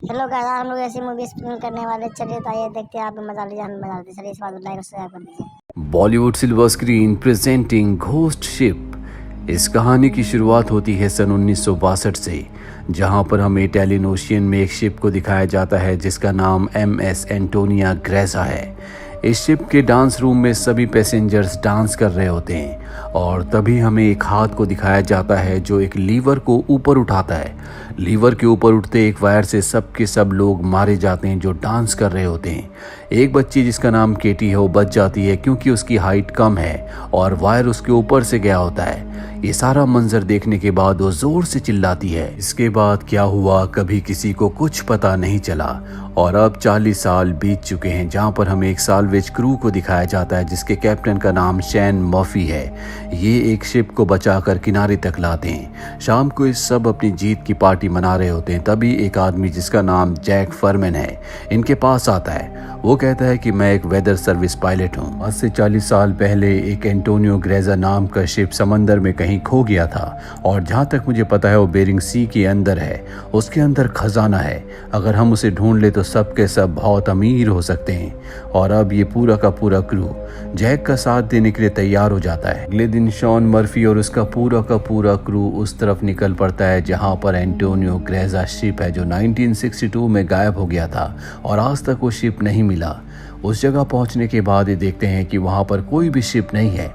Hello guys, हम लोग ऐसी मूवी एक्सप्लेन करने वाले। चलिए तो आइए देखते हैं, आप भी मजा लीजिए, हम मजा लेते हैं। चलिए इस बात को लाइक और सब्सक्राइब कर दीजिए। Bollywood silver screen presenting ghost ship. इस कहानी की शुरुआत होती है सन 1962 से, जहां पर हमें इटालियन ओशियन में एक शिप को दिखाया जाता है जिसका नाम MS एंटोनिया ग्रेजा है। इस शिप के डांस रूम में सभी पैसेंजर्स डांस कर रहे होते हैं और तभी हमें एक हाथ को दिखाया जाता है जो एक लीवर को ऊपर उठाता है। लीवर के ऊपर उठते एक वायर से सब के सब लोग मारे जाते हैं जो डांस कर रहे होते हैं। एक बच्ची जिसका नाम केटी है वो बच जाती है क्योंकि उसकी हाइट कम है और वायर उसके ऊपर से गया होता है। ये सारा मंजर देखने के बाद वो जोर से चिल्लाती है। इसके बाद क्या हुआ कभी किसी को कुछ पता नहीं चला और अब 40 साल बीत चुके हैं, जहां पर हमें एक साल्वेज क्रू को दिखाया जाता है जिसके कैप्टन का नाम शैन मर्फी है। ये एक शिप को बचाकर किनारे तक लाते हैं। शाम को इस सब अपनी जीत की पार्टी मना रहे होते हैं, तभी एक आदमी जिसका नाम जैक फरमैन है इनके पास आता है। वो कहता है कि मैं एक वेदर सर्विस पायलट हूँ। आज से 40 साल पहले एक एंटोनियो ग्रेजा नाम का शिप समंदर में कहीं खो गया था और जहाँ तक मुझे पता है वो बेरिंग सी के अंदर है। उसके अंदर खजाना है, अगर हम उसे ढूंढ ले तो सब के सब बहुत अमीर हो सकते हैं। और अब ये पूरा का पूरा क्रू जैक का साथ देने के लिए तैयार हो जाता है। अगले दिन शॉन मर्फी और उसका पूरा का पूरा क्रू उस तरफ निकल पड़ता है जहाँ पर एंटोनियो ग्रेजा शिप है जो 1962 में गायब हो गया था और आज तक वो शिप नहीं मिला। उस जगह पहुंचने के बाद ये देखते हैं कि वहां पर कोई भी शिप नहीं है।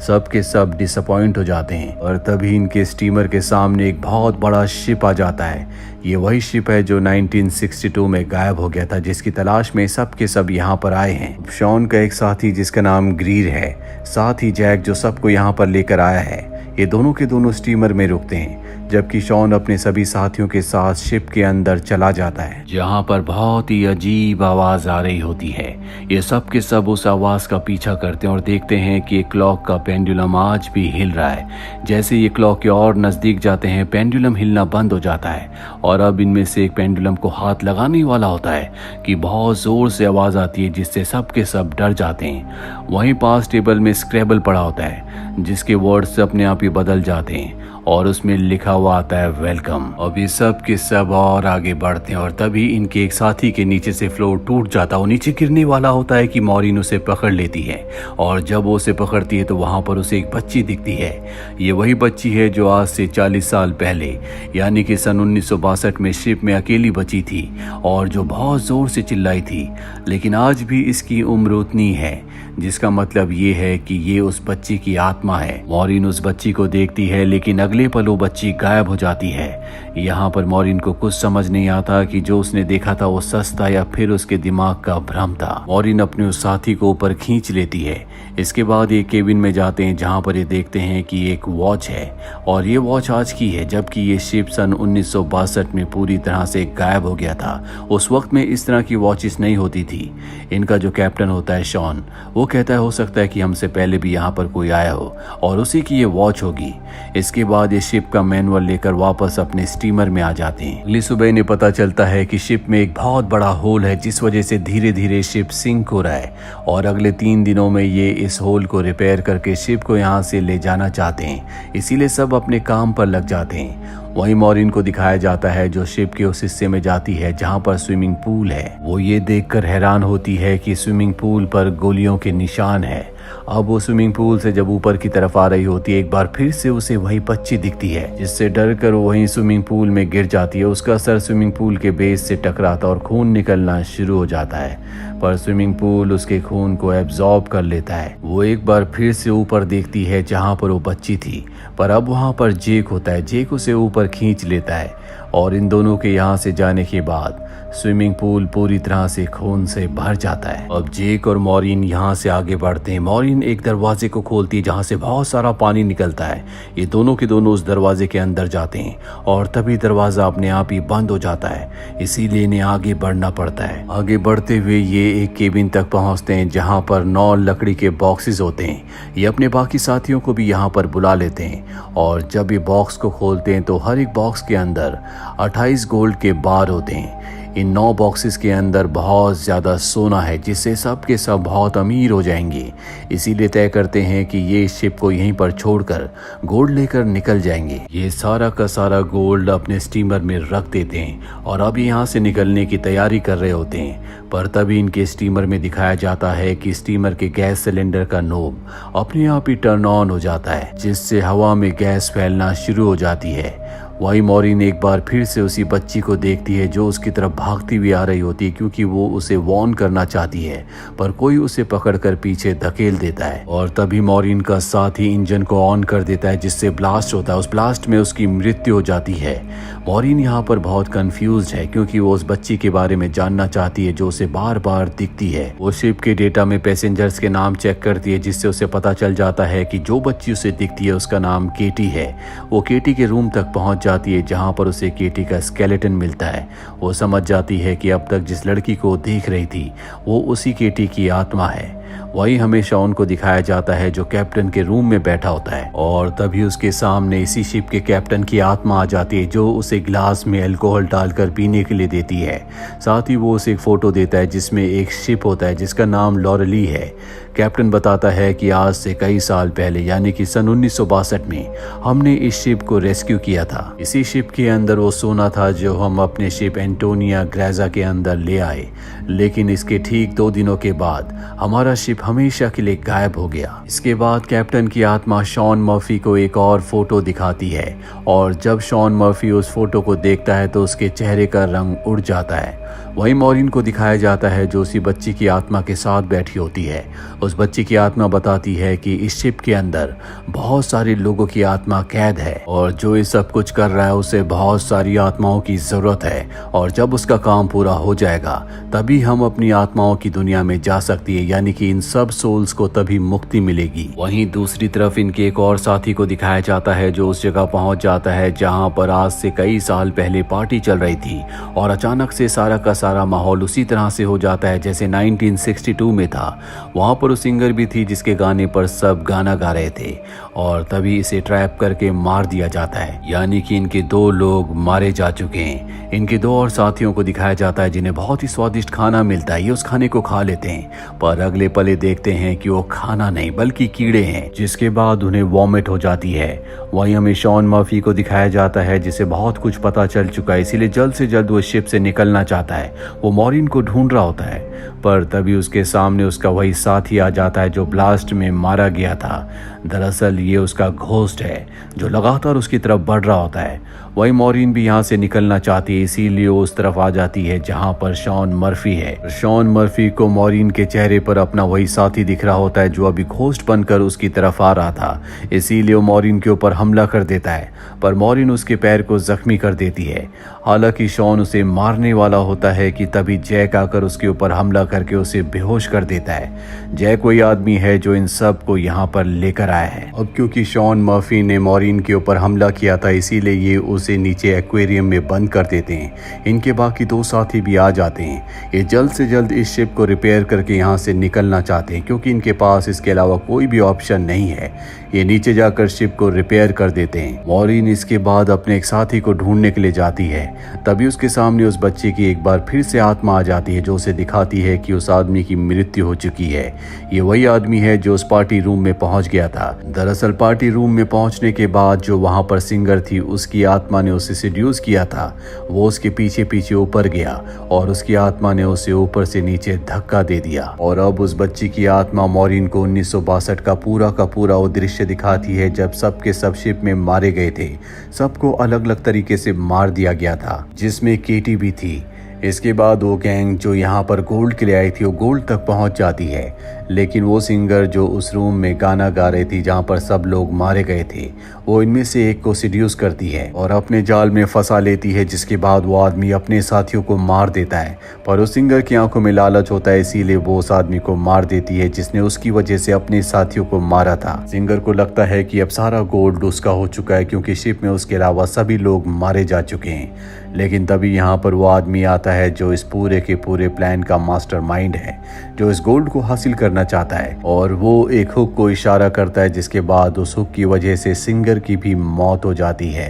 सब के सब डिसअपॉइंट हो जाते हैं और तभी इनके स्टीमर के सामने एक बहुत बड़ा शिप आ जाता है। ये वही शिप है जो 1962 में गायब हो गया था, जिसकी तलाश में सब के सब यहाँ पर आए हैं। शॉन का एक साथी जिसका नाम ग्रीर है, साथ ही जैक जो सबको यहाँ पर लेकर आया है, ये दोनों के दोनों स्टीमर में रुकते हैं जबकि शॉन अपने सभी साथियों के साथ शिप के अंदर चला जाता है जहां पर बहुत ही अजीब आवाज आ रही होती है। ये सब के सब उस आवाज का पीछा करते हैं और देखते हैं कि एक क्लॉक का पेंडुलम आज भी हिल रहा है। जैसे ये क्लॉक के और नजदीक जाते हैं पेंडुलम हिलना बंद हो जाता है और अब इनमें से एक पेंडुलम को हाथ लगाने वाला होता है कि बहुत जोर से आवाज आती है जिससे सब के सब डर जाते हैं। वहीं पास टेबल में स्क्रैबल पड़ा होता है जिसके वर्ड्स अपने आप ही बदल जाते हैं और उसमें लिखा हुआ आता है वेलकम। अब ये सब के सब और आगे बढ़ते हैं और तभी इनके एक साथी के नीचे से फ्लोर टूट जाता है। वो नीचे गिरने वाला होता है कि मॉरिन उसे पकड़ लेती है और जब वो उसे पकड़ती है तो वहां पर उसे एक बच्ची दिखती है। ये वही बच्ची है जो आज से 40 साल पहले यानी कि सन 1962 में शिप में अकेली बची थी और जो बहुत जोर से चिल्लाई थी, लेकिन आज भी इसकी उम्र उतनी है, जिसका मतलब ये है कि ये उस बच्ची की आत्मा है। मॉरिन उस बच्ची को देखती है लेकिन अगले पल वो बच्ची गायब हो जाती है। यहाँ पर मॉरिन को कुछ समझ नहीं आता कि जो उसने देखा था वो सच था या फिर उसके दिमाग का भ्रम था। मॉरिन अपने उस साथी को ऊपर खींच लेती है। इसके बाद ये केबिन में जाते हैं जहाँ पर ये देखते हैं कि एक वॉच है और ये वॉच आज की है, जबकि ये शिप सन 1962 में पूरी तरह से गायब हो गया था। उस वक्त में इस तरह की वॉचेस नहीं होती थी। इनका जो कैप्टन होता है शॉन, वो कहता है हो सकता है कि हमसे पहले भी यहाँ पर कोई आया हो और उसी की ये वॉच होगी। इसके बाद ये शिप का मैनुअल लेकर वापस अपने स्टीमर में आ जाते हैं। अगली सुबह इन्हें पता चलता है कि शिप में एक बहुत बड़ा होल है जिस वजह से धीरे धीरे शिप सिंक हो रहा है और अगले 3 दिनों में ये इस होल को रिपेयर करके शिप को यहाँ से ले जाना चाहते हैं। इसीलिए सब अपने काम पर लग जाते हैं। वहीं मॉरिन को दिखाया जाता है जो शिप के उस हिस्से में जाती है जहां पर स्विमिंग पूल है। वो ये देखकर हैरान होती है कि स्विमिंग पूल पर गोलियों के निशान है। अब वो स्विमिंग पूल से जब ऊपर की तरफ आ रही होती है, एक बार फिर से उसे वही बच्ची दिखती है जिससे डर कर वो वहीं स्विमिंग पूल में गिर जाती है। उसका सर स्विमिंग पूल के बेस से टकराता और खून निकलना शुरू हो जाता है, पर स्विमिंग पूल उसके खून को एब्जॉर्ब कर लेता है। वो एक बार फिर से ऊपर देखती है जहां पर वो बच्ची थी, पर अब वहां पर जेक होता है। जेक उसे ऊपर खींच लेता है और इन दोनों के यहाँ से जाने के बाद स्विमिंग पूल पूरी तरह से खून से भर जाता है। अब जेक और मॉरिन यहाँ से आगे बढ़ते हैं। मॉरिन एक दरवाजे को खोलती है जहाँ से बहुत सारा पानी निकलता है। ये दोनों के दोनों उस दरवाजे के अंदर जाते हैं और तभी दरवाजा अपने आप ही बंद हो जाता है, इसीलिए इन्हें आगे बढ़ना पड़ता है। आगे बढ़ते हुए ये एक केबिन तक पहुँचते हैं जहाँ पर 9 लकड़ी के बॉक्सेस होते हैं। ये अपने बाकी साथियों को भी यहाँ पर बुला लेते हैं और जब ये बॉक्स को खोलते हैं तो हर एक बॉक्स के अंदर 28 गोल्ड के बार होते हैं। इन 9 बॉक्सेस के अंदर बहुत ज़्यादा सोना है जिससे सब के सब बहुत अमीर हो जाएंगे। इसीलिए तय करते हैं कि ये इस शिप को यहीं पर छोड़कर गोल्ड लेकर निकल जाएंगे। ये सारा का सारा गोल्ड अपने स्टीमर में रख देते हैं और अब यहाँ से निकलने की तैयारी कर रहे होते हैं। पर तभी इनके स्टीमर में दिखाया जाता है कि स्टीमर के गैस सिलेंडर का नोब अपने आप ही टर्न ऑन हो जाता है, जिससे हवा में गैस फैलना शुरू हो जाती है। वही मॉरिन एक बार फिर से उसी बच्ची को देखती है जो उसकी तरफ भागती हुई आ रही होती है, क्योंकि वो उसे वार्न करना चाहती है, पर कोई उसे पकड़कर पीछे धकेल देता है। और तभी मॉरिन का साथी इंजन को ऑन कर देता है जिससे ब्लास्ट होता है। उस ब्लास्ट में उसकी मृत्यु हो जाती है। मॉरिन यहाँ पर बहुत कंफ्यूज है क्योंकि वो उस बच्ची के बारे में जानना चाहती है जो उसे बार बार दिखती है। वो शिप के डेटा में पैसेंजर्स के नाम चेक करती है जिससे उसे पता चल जाता है कि जो बच्ची उसे दिखती है उसका नाम केटी है। वो केटी के रूम तक पहुंच जाती है जहां पर उसे केटी का स्केलेटन मिलता है। वो समझ जाती है कि अब तक जिस लड़की को देख रही थी वो उसी केटी की आत्मा है। वही हमेशा उनको दिखाया जाता है जो कैप्टन के रूम में बैठा होता है और तभी उसके सामने इसी शिप के कैप्टन की आत्मा आ जाती है जो उसे ग्लास में अल्कोहल डालकर पीने के लिए देती है। साथ ही वो उसे एक फोटो देता है जिसमें एक शिप होता है जिसका नाम लॉरेली है। कैप्टन बताता है कि आज से कई साल पहले यानी कि सन 1962 में हमने इस शिप को रेस्क्यू किया था। इसी शिप के अंदर वो सोना था जो हम अपने शिप एंटोनिया ग्रेजा के अंदर ले आए, लेकिन इसके ठीक 2 दिनों के बाद हमारा शिप हमेशा के लिए गायब हो गया। इसके बाद कैप्टन की आत्मा शॉन मर्फी को एक और फोटो दिखाती है और जब शॉन मर्फी उस फोटो को देखता है तो उसके चेहरे का रंग उड़ जाता है। वही मॉरिन को दिखाया जाता है जो उसी बच्ची की आत्मा के साथ बैठी होती है। उस बच्ची की आत्मा बताती है कि इस शिप के अंदर बहुत सारे लोगों की आत्मा कैद है और जो ये सब कुछ कर रहा है उसे बहुत सारी आत्माओं की जरूरत है और जब उसका काम पूरा हो जाएगा तभी हम अपनी आत्माओं की दुनिया में जा सकती है, यानी कि इन सब सोल्स को तभी मुक्ति मिलेगी। वहीं दूसरी तरफ इनके एक और साथी को दिखाया जाता है जो उस जगह पहुंच जाता है जहां पर आज से कई साल पहले पार्टी चल रही थी और अचानक से सारा का सारा माहौल उसी तरह से हो जाता है जैसे 1962 में था। वहां पर उस सिंगर भी थी जिसके गाने पर सब गाना गा रहे थे और तभी इसे ट्रैप करके मार दिया जाता है, यानी कि इनके 2 लोग मारे जा चुके हैं। इनके 2 और साथियों को दिखाया जाता है जिन्हें बहुत ही स्वादिष्ट खाना मिलता है। ये उस खाने को खा लेते हैं पर अगले पले देखते हैं कि वो खाना नहीं बल्कि कीड़े हैं, जिसके बाद उन्हें वॉमिट हो जाती है। वहीं हमें शॉन मर्फी को दिखाया जाता है जिसे बहुत कुछ पता चल चुका है, इसीलिए जल्द से जल्द वो शिप से निकलना चाहता है। वो मॉरिन को ढूंढ रहा होता है पर तभी उसके सामने उसका वही साथी आ जाता है जो ब्लास्ट में मारा गया था। दरअसल ये उसका घोस्ट है जो लगातार उसकी तरफ बढ़ रहा होता है। वही मॉरिन भी यहाँ से निकलना चाहती है, इसीलिए वो उस तरफ आ जाती है जहाँ पर शॉन मर्फी है। शॉन मर्फी को मॉरिन के चेहरे पर अपना वही साथी दिख रहा होता है जो अभी घोस्ट बनकर उसकी तरफ आ रहा था, इसीलिए वो मॉरिन के ऊपर हमला कर देता है पर मॉरिन उसके पैर को जख्मी कर देती है। हालांकि शॉन उसे मारने वाला होता है कि तभी जैक आकर उसके ऊपर हमला करके उसे बेहोश कर देता है। जैक वही आदमी है जो इन सब को यहाँ पर लेकर आया है। अब क्योंकि शॉन मर्फी ने मॉरिन के ऊपर हमला किया था इसीलिए ये उसे नीचे एक्वेरियम में बंद कर देते हैं। इनके बाकी 2 साथी भी आ जाते हैं। ये जल्द से जल्द इस शिप को रिपेयर करके यहाँ से निकलना चाहते हैं क्योंकि इनके पास इसके अलावा कोई भी ऑप्शन नहीं है। ये नीचे जाकर शिप को रिपेयर कर देते हैं। मॉरिन इसके बाद अपने एक साथी को ढूंढने के लिए जाती है, तभी उसके सामने उस बच्चे की एक बार फिर से आत्मा आ जाती है जो उसे दिखाती है कि उस आदमी की मृत्यु हो चुकी है। ये वही आदमी है जो उस पार्टी रूम में पहुंच गया था। दरअसल पार्टी रूम में पहुंचने के बाद जो वहां पर सिंगर थी उसकी आत्मा ने उसे सिड्यूस किया था। वो उसके पीछे पीछे ऊपर गया और उसकी आत्मा ने उसे ऊपर से नीचे धक्का दे दिया और अब उस बच्ची की आत्मा मॉरिन को 1962 का पूरा वो दृश्य दिखाती है जब सब के सब शिप में मारे गए थे। सबको अलग अलग तरीके से मार दिया गया था जिसमें केटी भी थी। इसके बाद वो गैंग जो यहाँ पर गोल्ड के लिए आई थी वो गोल्ड तक पहुँच जाती है, लेकिन वो सिंगर जो उस रूम में गाना गा रही थी जहाँ पर सब लोग मारे गए थे वो इनमें से एक को सिड्यूस करती है और अपने जाल में फंसा लेती है, जिसके बाद वो आदमी अपने साथियों को मार देता है। पर उस सिंगर की आंखों में लालच होता है इसीलिए वो उस आदमी को मार देती है जिसने उसकी वजह से अपने साथियों को मारा था। सिंगर को लगता है कि अब सारा गोल्ड उसका हो चुका है क्योंकि शिप में उसके अलावा सभी लोग मारे जा चुके हैं। लेकिन तभी यहाँ पर वो आदमी आता है जो इस पूरे के पूरे प्लान का मास्टरमाइंड है, जो इस गोल्ड को हासिल करना चाहता है और वो एक हुक को इशारा करता है जिसके बाद उस हुक की वजह से सिंगर की भी मौत हो जाती है।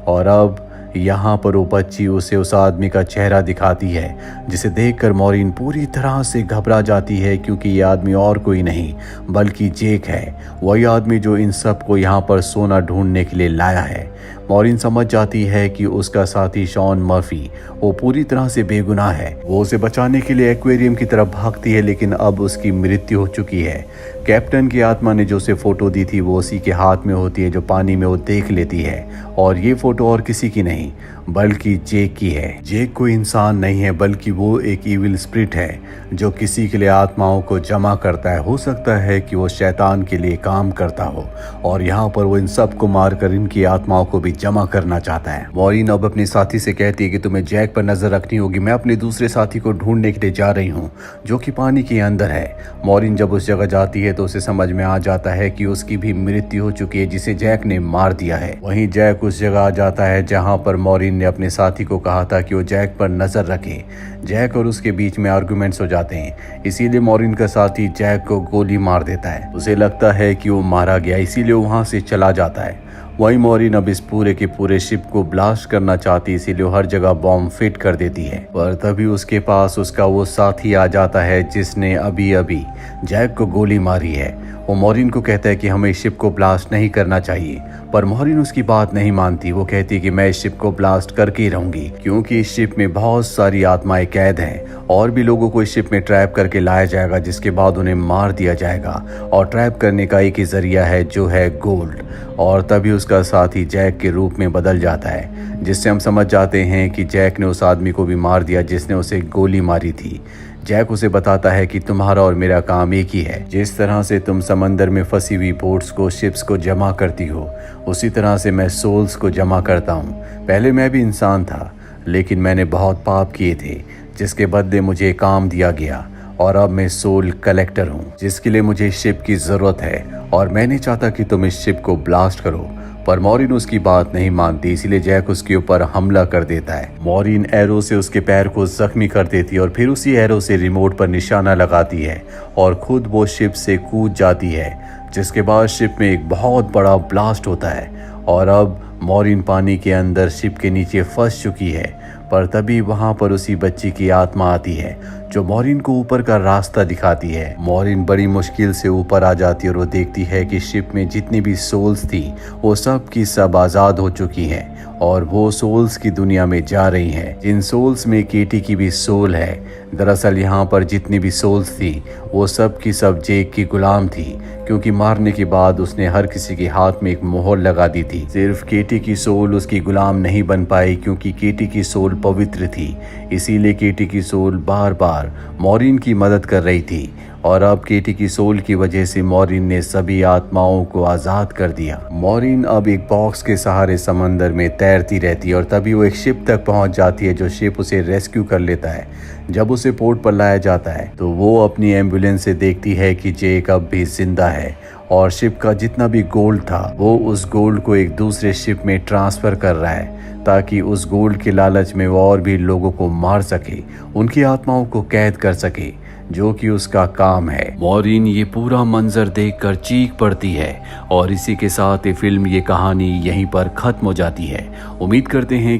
और अब यहाँ पर वो बच्ची उसे उस आदमी का चेहरा दिखाती है, जिसे देखकर मॉरिन पूरी तरह से घबरा जाती है, क्योंकि ये आदमी और कोई नहीं बल्कि जेक है, वही आदमी जो इन सबको यहाँ पर सोना ढूंढने के लिए लाया है। मॉरिन समझ जाती है कि उसका साथी शॉन मर्फी वो पूरी तरह से बेगुनाह है। वो उसे बचाने के लिए एक्वेरियम की तरफ भागती है, लेकिन अब उसकी मृत्यु हो चुकी है। कैप्टन की आत्मा ने जो उसे फोटो दी थी वो उसी के हाथ में होती है, जो पानी में वो देख लेती है, और ये फोटो और किसी की नहीं बल्कि जेक की है। जेक कोई इंसान नहीं है बल्कि वो एक इविल स्पिरिट है जो किसी के लिए आत्माओं को जमा करता है। हो सकता है कि वो शैतान के लिए काम करता हो और यहाँ पर वो इन सबको मारकर इनकी आत्माओं को भी जमा करना चाहता है। मॉरिन अब अपने साथी से कहती है कि तुम्हें जैक पर नजर रखनी होगी, मैं अपने दूसरे साथी को ढूंढने के लिए जा रही हूँ जो कि पानी के अंदर है। मॉरिन जब उस जगह जाती है तो उसे समझ में आ जाता है कि उसकी भी मृत्यु हो चुकी है, जिसे जैक ने मार दिया है। वहीं जैक उस जगह आ जाता है जहाँ पर मॉरिन ने अपने साथी को कहा था कि वो जैक पर नजर रखे। जैक और उसके बीच में आर्गुमेंट्स हो जाते हैं, इसीलिए मॉरिन का साथी जैक को गोली मार देता है। उसे लगता है कि वो मारा गया, इसीलिए वो वहां से चला जाता है। वहीं मॉरिन अब इस पूरे के पूरे शिप को ब्लास्ट करना चाहती है, इसीलिए हर जगह बॉम्ब फिट कर देती है। पर तभी उसके पास उसका वो साथी आ जाता है जिसने अभी अभी जैक को गोली मारी है। वो मॉरिन को कहता है कि हमें इस शिप को ब्लास्ट नहीं करना चाहिए, पर मॉरिन उसकी बात नहीं मानती। वो कहती है कि मैं इस शिप को ब्लास्ट करके ही रहूंगी, क्योंकि इस शिप में बहुत सारी आत्माएं कैद हैं और भी लोगों को इस शिप में ट्रैप करके लाया जाएगा, जिसके बाद उन्हें मार दिया जाएगा। और ट्रैप करने का एक ही जरिया है जो है गोल्ड। और तभी उसका साथी जैक के रूप में बदल जाता है, जिससे हम समझ जाते हैं कि जैक ने उस आदमी को भी मार दिया जिसने उसे गोली मारी थी। जैक उसे बताता है कि तुम्हारा और मेरा काम एक ही है। जिस तरह से तुम समंदर में फंसी हुई बोट्स को, शिप्स को जमा करती हो, उसी तरह से मैं सोल्स को जमा करता हूँ। पहले मैं भी इंसान था, लेकिन मैंने बहुत पाप किए थे, जिसके बदले मुझे काम दिया गया, और अब मैं सोल कलेक्टर हूँ, जिसके लिए मुझे शिप की जरूरत है। और मैं नहीं चाहता कि तुम इस शिप को ब्लास्ट करो। पर मॉरिन उसकी बात नहीं मानती, इसीलिए जैक उसके ऊपर हमला कर देता है। मॉरिन एरो से उसके पैर को जख्मी कर देती है और फिर उसी एरो से रिमोट पर निशाना लगाती है और खुद वो शिप से कूद जाती है, जिसके बाद शिप में एक बहुत बड़ा ब्लास्ट होता है और अब मॉरिन पानी के अंदर शिप के नीचे फंस चुकी है। पर तभी वहां पर उसी बच्ची की आत्मा आती है जो मॉरिन को ऊपर का रास्ता दिखाती है। मॉरिन बड़ी मुश्किल से ऊपर आ जाती है और वो देखती है कि शिप में जितनी भी सोल्स थी वो सब की सब आज़ाद हो चुकी हैं और वो सोल्स की दुनिया में जा रही हैं। जिन सोल्स में केटी की भी सोल है। दरअसल यहाँ पर जितनी भी सोल्स थी वो सब की सब जेक की गुलाम थी, क्योंकि मारने के बाद उसने हर किसी के हाथ में एक मोहर लगा दी थी। सिर्फ केटी की सोल उसकी गुलाम नहीं बन पाई, क्योंकि केटी की सोल पवित्र थी। इसीलिए केटी की सोल बार बार मॉरिन की मदद कर रही थी और अब केटी की सोल की वजह से मॉरिन ने सभी आत्माओं को आज़ाद कर दिया। मॉरिन अब एक बॉक्स के सहारे समंदर में तैरती रहती है और तभी वो एक शिप तक पहुंच जाती है, जो शिप उसे रेस्क्यू कर लेता है। जब उसे पोर्ट पर लाया जाता है तो वो अपनी एम्बुलेंस से देखती है कि जेक अब भी जिंदा है और शिप का जितना भी गोल्ड था वो उस गोल्ड को एक दूसरे शिप में ट्रांसफर कर रहा है, ताकि उस गोल्ड के लालच में वो और भी लोगों को मार सके, उनकी आत्माओं को कैद कर सके, जो कि उसका काम है। मॉरिन ये पूरा मंजर देखकर चीख पड़ती है और इसी के साथ ये फिल्म, ये कहानी यहीं पर खत्म हो जाती है। उम्मीद करते हैं